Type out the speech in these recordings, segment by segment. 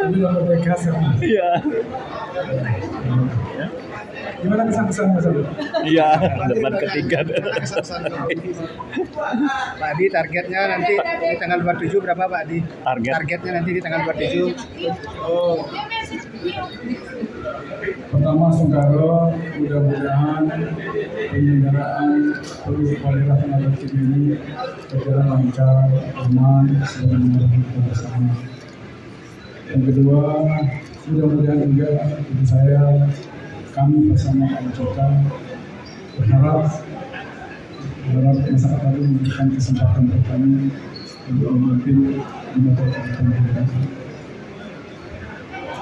Ini nomor PKS kan? Iya. Gimana kesan-kesan Mas Abdul? Iya, debat ketiga. Pak Adi, targetnya nanti di tanggal 27 berapa Pak Adi? Targetnya nanti di tanggal 27. Oh. Pertama Sungkaro, mudah-mudahan penyelenggaraan Pemilihan Tenaga Kerja ini berjalan lancar, aman, dan kita bersama. Yang kedua, mudah-mudahan juga ibu saya, kami bersama OJK berharap masyarakat tadi memberikan kesempatan untuk kami untuk memimpin di masa depan.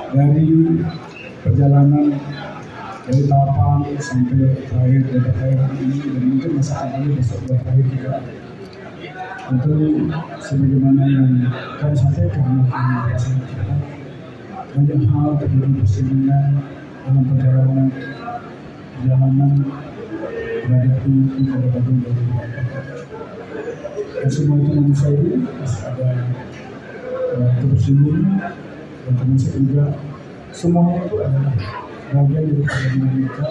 Dari perjalanan dari tahapan sampai terakhir ini dan mungkin masa kali besok terakhir juga. Tentu sebagaimana yang kami sampaikan banyak hal terjadi bersinggungan dalam perjalanan menghadapi pilkada Badung 2024. Dan semua itu manusia ini masih ada kebersinggungan dan termasuk juga semuanya itu adalah bagian dari dinamika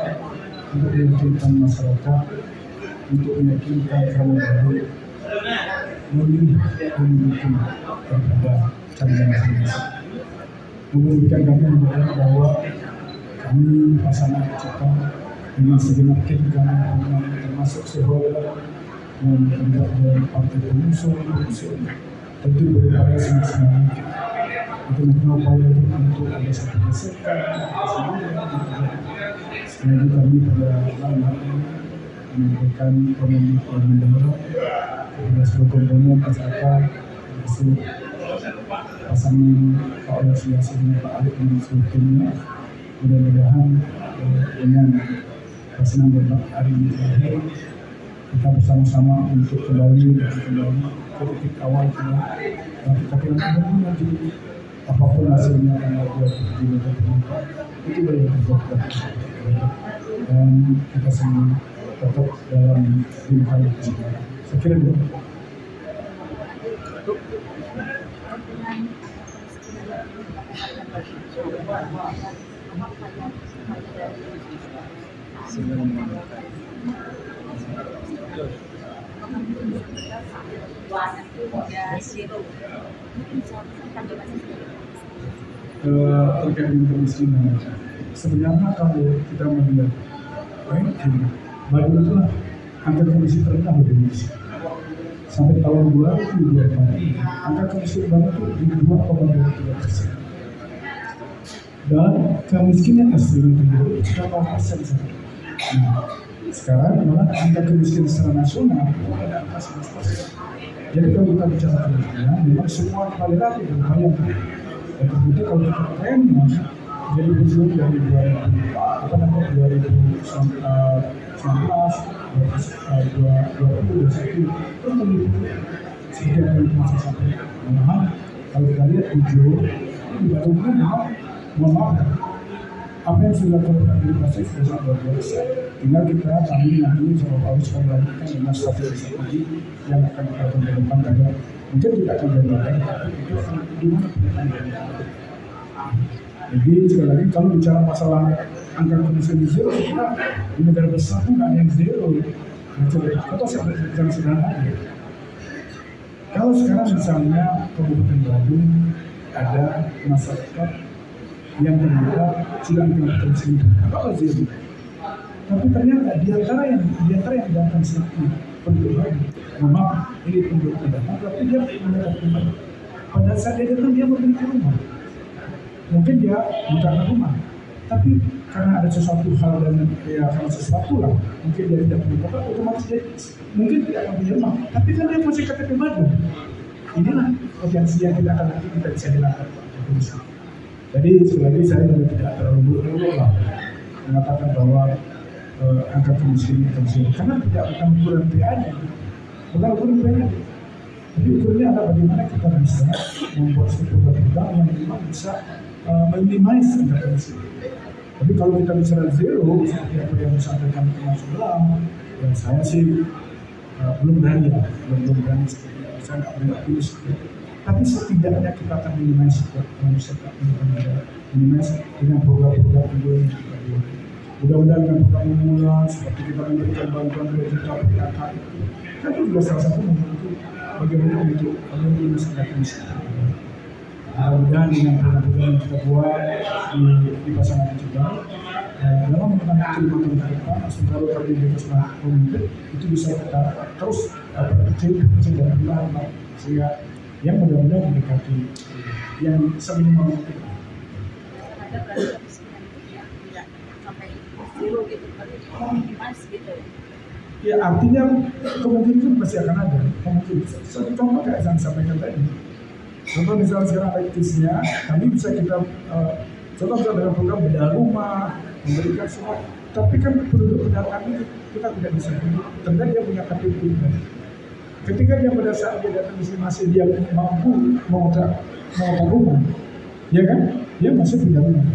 untuk meyakinkan masyarakat, untuk meyakinkan kaum baru memilih pemimpin daripada kalian masing-masing. Memberikan kami mengenai bahwa kami pasangan kita dengan segenap tim kami termasuk shareholder yang terlibat dari partai pengusung tentu berupaya semaksimal mungkin untuk mengupaya untuk ada satu gesekan sekali lagi kami pada malam hari ini menyampaikan komitmen kepada seluruh komponen masyarakat termasuk pasangan Pak Olesiasi dengan Pak Alif dan seluruh timnya. Mudah-mudahan dengan pasangan debat hari ini terakhir kita bersama-sama untuk kembali ke titik awal kita. Tapi nanti apapun hasilnya tanggal 27 itu boleh kita dan kita semua tetap dalam lima kali. Saya kira dulu. Terkait dengan kemiskinan, sebenarnya kalau kita melihat Badung itulah angka kemiskinan terendah di Indonesia. Sampai tahun 2024, angka kemiskinan Badung itu di 2,23%. Dan kemiskinan asli itu 8%. Nah, sekarang malah angka kemiskinan secara nasional ada angka 11%. Jadi kalau kita bicara kemiskinan, memang semua variabel berupaya. Dan kemudian kalau kita trennya dari ujung dari 2019, 2020, itu mengikuti seperti yang masih sampai. Malahan kalau kita lihat ujung ini di Badung ini mohon maaf, apa yang sudah terpaksa sudah luar biasa. Tinggal kami nanti sama Pak Agus akan lanjutkan dengan strategi yang akan kita lakukan agar mungkin tidak akan berjalan, tapi itu gimana pendidikan. Jadi sekali lagi kalau bicara masalah angka kemiskinan zero, kita di negara besar pun nggak ada yang zero. Atau yang sederhana. Kalau sekarang misalnya Kabupaten Badung ada masyarakat yang ternyata sudah melakukan kemiskinan, apa zero? Tapi ternyata di antara yang dilakukan selama penduduk Badung, memang ini penduduk pendatang, tapi dia mendapat rumah. Pada saat dia datang dia memiliki rumah. Mungkin dia bukan rumah, tapi karena ada sesuatu hal dan ya karena sesuatu lah, mungkin dia tidak punya tempat, otomatis dia mungkin tidak akan punya rumah, tapi kan dia masih KTP Badung. Inilah potensi yang kita akan nanti kita bisa dilakukan. Jadi sekali lagi saya juga tidak terlalu buru-buru lah mengatakan bahwa angka kemiskinan terjadi karena tidak bukan ukuran PAD, bukan ukuran PAD. Jadi ukurnya adalah bagaimana kita bisa membuat struktur program yang memang bisa minimize angka kemiskinan. Tapi kalau kita bicara zero, seperti apa yang disampaikan Mas Ulam, ya saya sih belum berani seperti itu. saya nggak pernah tulis. Tapi setidaknya kita akan minimize manusia minimize dengan program-program yang kita buat. Mudah-mudahan dengan program unggulan seperti kita memberikan bantuan 2 juta PKK itu kan itu juga salah satu membantu bagaimana untuk melindungi masyarakat miskin. Mudah-mudahan dengan program-program yang kita buat di pasangan juga dalam menangani 5 tahun ke depan, sementara kami bebas pemimpin itu bisa kita terus kecil dan lama sehingga yang mudah-mudahan mendekati yang seminimal mungkin. Ada berarti tidak sampai zero gitu, minimize gitu. Ya artinya kemungkinan masih akan ada kemungkinan. Contoh kayak yang sampaikan tadi. Contoh misalnya sekarang elektrisinya, kami bisa kita contoh misalnya dengan program bedah rumah, memberikan semua. Tapi kan penduduk bedah kami kita tidak bisa. Ternyata dia punya KTP. Ketika dia pada saat dia datang di sini masih dia mampu mengontrak rumah, ya kan? Dia masih punya rumah.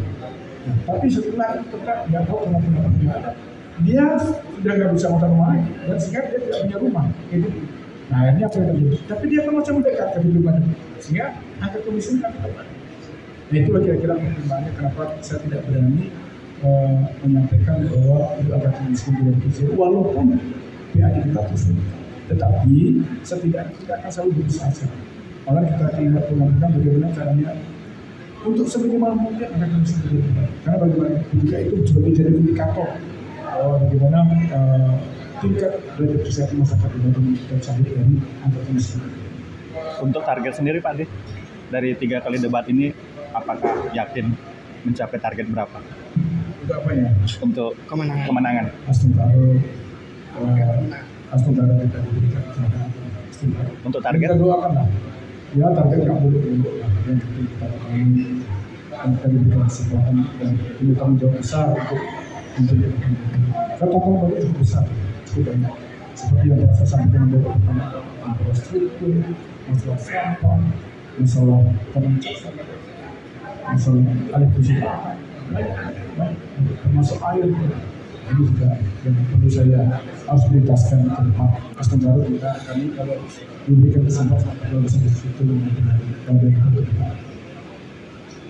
Nah, tapi setelah itu kan nggak tahu kenapa dia sudah nggak bisa ngontrak rumah lagi dan sehingga dia tidak punya rumah. Gitu. Nah ini apa yang terjadi? Tapi dia kan macam dekat ke kehidupan sehingga angka kemiskinan tetap ada. Nah itulah kira-kira pertimbangannya kenapa saya tidak berani menyampaikan bahwa itu angka kemiskinan tidak kecil walaupun PAD kita terus meningkat. Tetapi setidaknya kita akan selalu berusaha. Malah kita akan melakukan bagaimana caranya untuk seminimal mungkin akan kemiskinan. Karena bagaimana juga itu sebagai jadi indikator bagaimana tingkat derajat kesehatan masyarakat di Bandung dan sampai dari angka kemiskinan. Untuk target sendiri Pak Adi, dari 3 kali debat ini apakah yakin mencapai target berapa? Untuk apa ya? Untuk kemenangan. Astagfirullah kita diberikan kesempatan. Untuk target? Kita doakan lah. Ya target nggak boleh dulu. Yang penting kita doakan. Kita diberikan kesempatan dan ini tanggung jawab besar untuk kata bagi itu besar. Cukup banyak. Seperti yang saya sampaikan dari pertama, masalah struktur, masalah sampah, masalah penancasan, masalah alih fungsi lahan, termasuk air. Ini juga yang perlu saya harus prioritaskan ke depan. Sementara kami kalau diberikan kesempatan kalau bisa di situ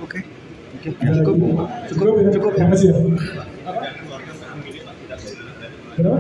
Oke. Cukup. Terima kasih. Kenapa?